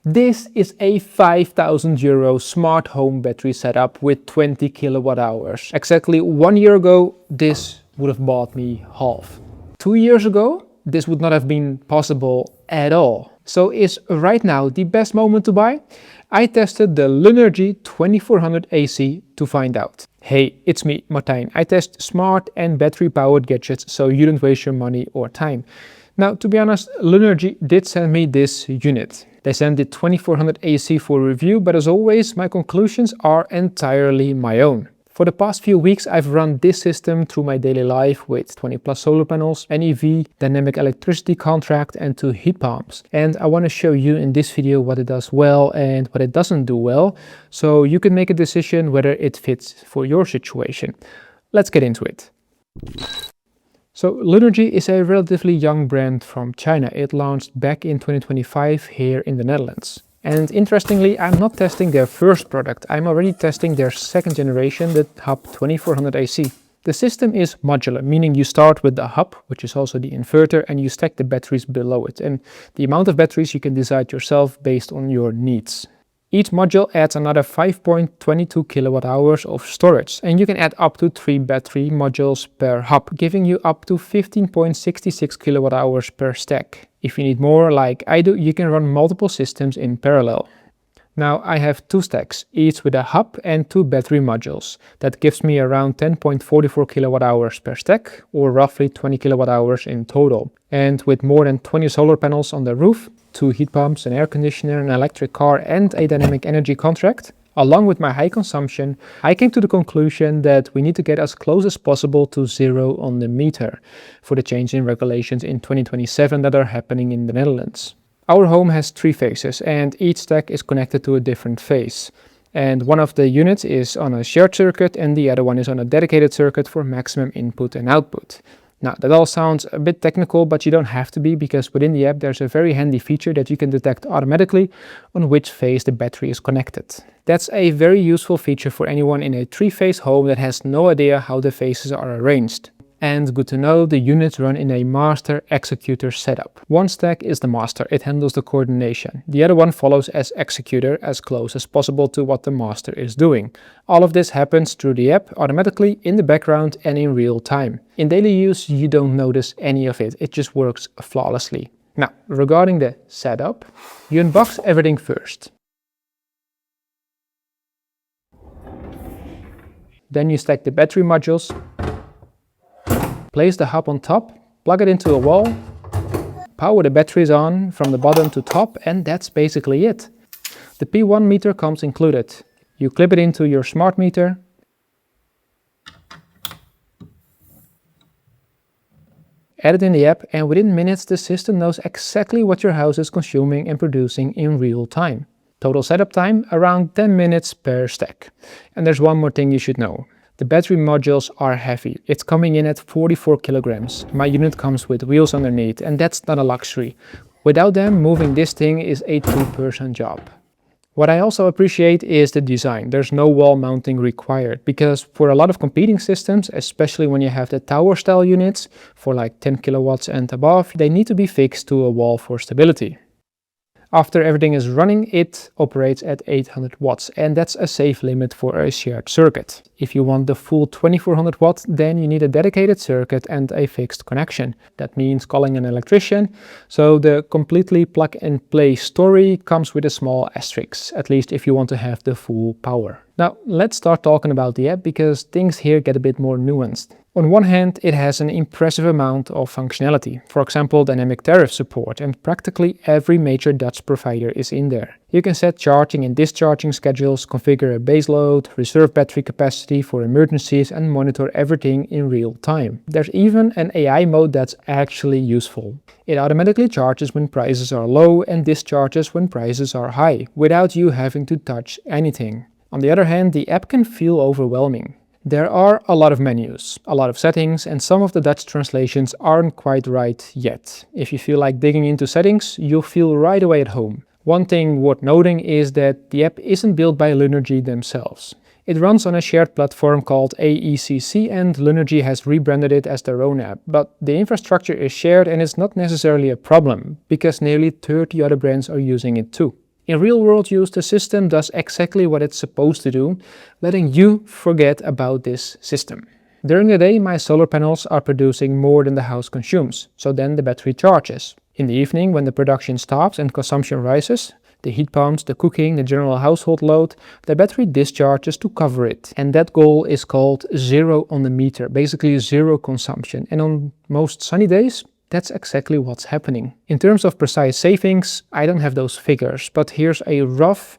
This is a €5,000 smart home battery setup with 20 kilowatt hours. Exactly 1 year ago, this would have bought me half. 2 years ago, this would not have been possible at all. So is right now the best moment to buy? I tested the Lunergy 2400 AC to find out. Hey, it's me, Martijn. I test smart and battery powered gadgets so you don't waste your money or time. Now, to be honest, Lunergy did send me this unit. They sent the 2400 AC for review, but as always, my conclusions are entirely my own. For the past few weeks, I've run this system through my daily life with 20 plus solar panels, an EV, dynamic electricity contract and 2 heat pumps. And I want to show you in this video what it does well and what it doesn't do well, so you can make a decision whether it fits for your situation. Let's get into it. So Lunergy is a relatively young brand from China. It launched back in 2025 here in the Netherlands. And interestingly, I'm not testing their first product. I'm already testing their second generation, the Hub 2400 AC. The system is modular, meaning you start with the hub, which is also the inverter, and you stack the batteries below it. And the amount of batteries you can decide yourself based on your needs. Each module adds another 5.22 kilowatt hours of storage, and you can add up to 3 battery modules per hub, giving you up to 15.66 kilowatt hours per stack. If you need more, like I do, you can run multiple systems in parallel. Now I have 2 stacks, each with a hub and 2 battery modules. That gives me around 10.44 kilowatt hours per stack, or roughly 20 kilowatt hours in total. And with more than 20 solar panels on the roof, 2 heat pumps, an air conditioner, an electric car and a dynamic energy contract, along with my high consumption, I came to the conclusion that we need to get as close as possible to zero on the meter for the change in regulations in 2027 that are happening in the Netherlands. Our home has 3 phases and each stack is connected to a different phase. And one of the units is on a shared circuit and the other one is on a dedicated circuit for maximum input and output. Now that all sounds a bit technical, but you don't have to be, because within the app there's a very handy feature that you can detect automatically on which phase the battery is connected. That's a very useful feature for anyone in a 3-phase home that has no idea how the phases are arranged. And good to know, the units run in a master-executor setup. One stack is the master, it handles the coordination. The other one follows as executor, as close as possible to what the master is doing. All of this happens through the app automatically in the background and in real time. In daily use, you don't notice any of it, it just works flawlessly. Now, regarding the setup, you unbox everything first. Then you stack the battery modules. Place the hub on top, plug it into a wall, power the batteries on from the bottom to top, and that's basically it. The P1 meter comes included. You clip it into your smart meter, add it in the app, and within minutes the system knows exactly what your house is consuming and producing in real time. Total setup time around 10 minutes per stack. And there's one more thing you should know. The battery modules are heavy. It's coming in at 44 kilograms. My unit comes with wheels underneath, and that's not a luxury. Without them, moving this thing is a 2-person job. What I also appreciate is the design. There's no wall mounting required, because for a lot of competing systems, especially when you have the tower style units for like 10 kilowatts and above, they need to be fixed to a wall for stability. After everything is running, it operates at 800 watts, and that's a safe limit for a shared circuit. If you want the full 2400 watt, then you need a dedicated circuit and a fixed connection. That means calling an electrician, so the completely plug and play story comes with a small asterisk, at least if you want to have the full power. Now let's start talking about the app, because things here get a bit more nuanced. On one hand, it has an impressive amount of functionality, for example dynamic tariff support, and practically every major Dutch provider is in there. You can set charging and discharging schedules, configure a base load, reserve battery capacity for emergencies, and monitor everything in real time. There's even an AI mode that's actually useful. It automatically charges when prices are low and discharges when prices are high, without you having to touch anything. On the other hand, the app can feel overwhelming. There are a lot of menus, a lot of settings, and some of the Dutch translations aren't quite right yet. If you feel like digging into settings, you'll feel right away at home. One thing worth noting is that the app isn't built by Lunergy themselves. It runs on a shared platform called 𝗦𝗂𝗋, and Lunergy has rebranded it as their own app. But the infrastructure is shared and it's not necessarily a problem, because nearly 30 other brands are using it too. In real world use, the system does exactly what it's supposed to do, letting you forget about this system. During the day, my solar panels are producing more than the house consumes, so then the battery charges. In the evening, when the production stops and consumption rises, the heat pumps, the cooking, the general household load, the battery discharges to cover it. And that goal is called zero on the meter, basically zero consumption. And on most sunny days, that's exactly what's happening. In terms of precise savings, I don't have those figures, but here's a rough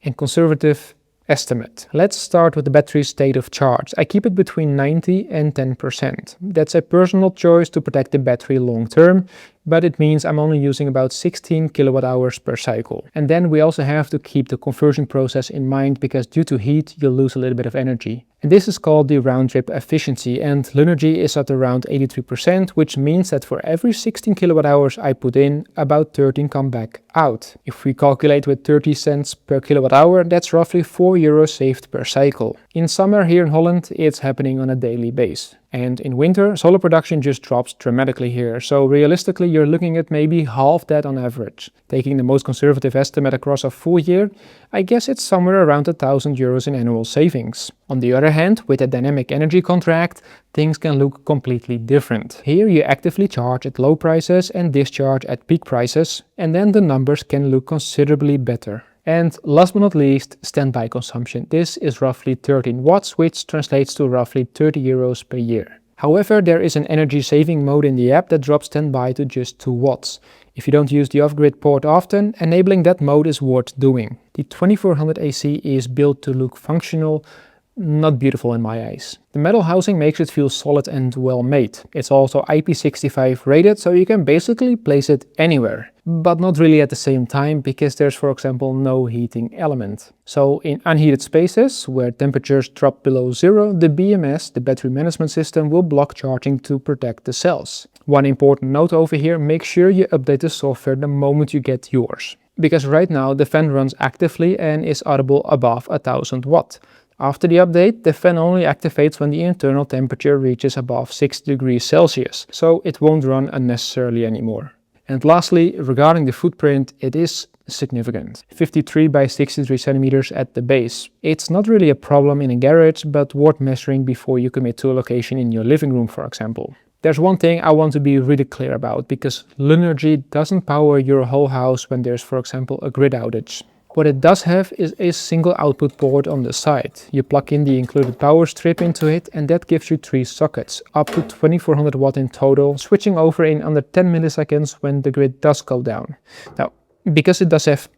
and conservative estimate. Let's start with the battery's state of charge. I keep it between 90 and 10%. That's a personal choice to protect the battery long term, but it means I'm only using about 16 kilowatt hours per cycle. And then we also have to keep the conversion process in mind, because due to heat you'll lose a little bit of energy. And this is called the round-trip efficiency, and Lunergy is at around 83%, which means that for every 16 kilowatt hours I put in, about 13 come back out. If we calculate with 30 cents per kilowatt hour, that's roughly 4 euros saved per cycle. In summer here in Holland, it's happening on a daily basis. And in winter, solar production just drops dramatically here, so realistically you're looking at maybe half that on average. Taking the most conservative estimate across a full year, I guess it's somewhere around 1,000 euros in annual savings. On the other hand, with a dynamic energy contract, things can look completely different. Here you actively charge at low prices and discharge at peak prices, and then the numbers can look considerably better. And last but not least, standby consumption. This is roughly 13 watts, which translates to roughly 30 euros per year. However, there is an energy saving mode in the app that drops standby to just 2 watts. If you don't use the off-grid port often, enabling that mode is worth doing. The 2400 AC is built to look functional, not beautiful in my eyes. The metal housing makes it feel solid and well made. It's also IP65 rated, so you can basically place it anywhere. But not really at the same time, because there's, for example, no heating element. So in unheated spaces, where temperatures drop below zero, the BMS, the battery management system, will block charging to protect the cells. One important note over here, make sure you update the software the moment you get yours. Because right now the fan runs actively and is audible above 1000 watt. After the update, the fan only activates when the internal temperature reaches above 60 degrees Celsius, so it won't run unnecessarily anymore. And lastly, regarding the footprint, it is significant. 53 by 63 centimeters at the base. It's not really a problem in a garage, but worth measuring before you commit to a location in your living room, for example. There's one thing I want to be really clear about, because Lunergy doesn't power your whole house when there's, for example, a grid outage. What it does have is a single output port on the side. You plug in the included power strip into it, and that gives you 3 sockets, up to 2400 watt in total, switching over in under 10 milliseconds when the grid does go down. Now, because it does have,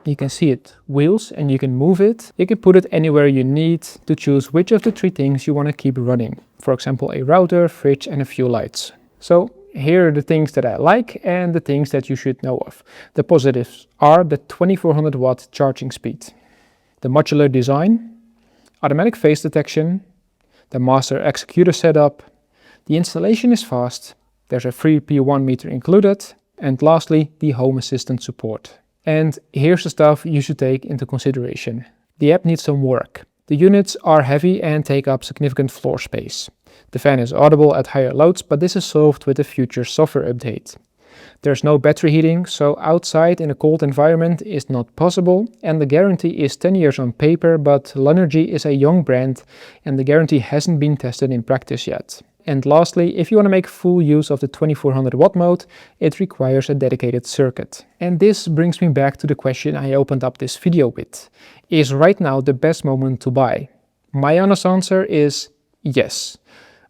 you can see it, wheels, and you can move it, you can put it anywhere you need to choose which of the 3 things you want to keep running. For example, a router, fridge, and a few lights. So here are the things that I like and the things that you should know of. The positives are the 2400 watt charging speed, the modular design, automatic phase detection, the master-executor setup, the installation is fast, there's a free P1 meter included, and lastly, the home assistant support. And here's the stuff you should take into consideration. The app needs some work. The units are heavy and take up significant floor space. The fan is audible at higher loads, but this is solved with a future software update. There's no battery heating, so outside in a cold environment is not possible, and the guarantee is 10 years on paper, but Lunergy is a young brand and the guarantee hasn't been tested in practice yet. And lastly, if you want to make full use of the 2400 watt mode, it requires a dedicated circuit. And this brings me back to the question I opened up this video with. Is right now the best moment to buy? My honest answer is yes,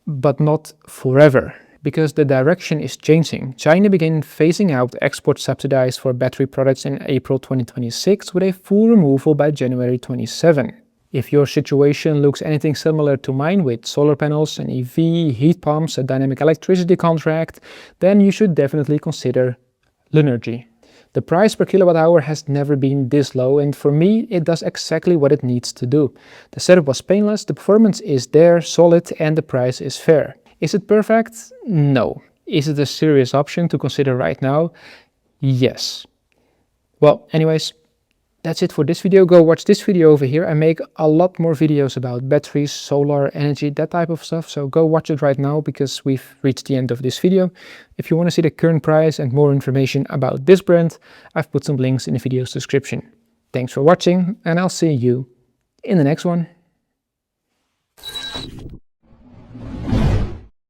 but not forever, because the direction is changing. China began phasing out export subsidies for battery products in April 2026 with a full removal by January 27. If your situation looks anything similar to mine with solar panels, an EV, heat pumps, a dynamic electricity contract, then you should definitely consider Lunergy. The price per kilowatt hour has never been this low, and for me it does exactly what it needs to do. The setup was painless, the performance is there, solid, and the price is fair. Is it perfect? No. Is it a serious option to consider right now? Yes. Well, anyways, that's it for this video. Go watch this video over here. I make a lot more videos about batteries, solar energy, that type of stuff. So go watch it right now because we've reached the end of this video. If you want to see the current price and more information about this brand, I've put some links in the video's description. Thanks for watching, and I'll see you in the next one.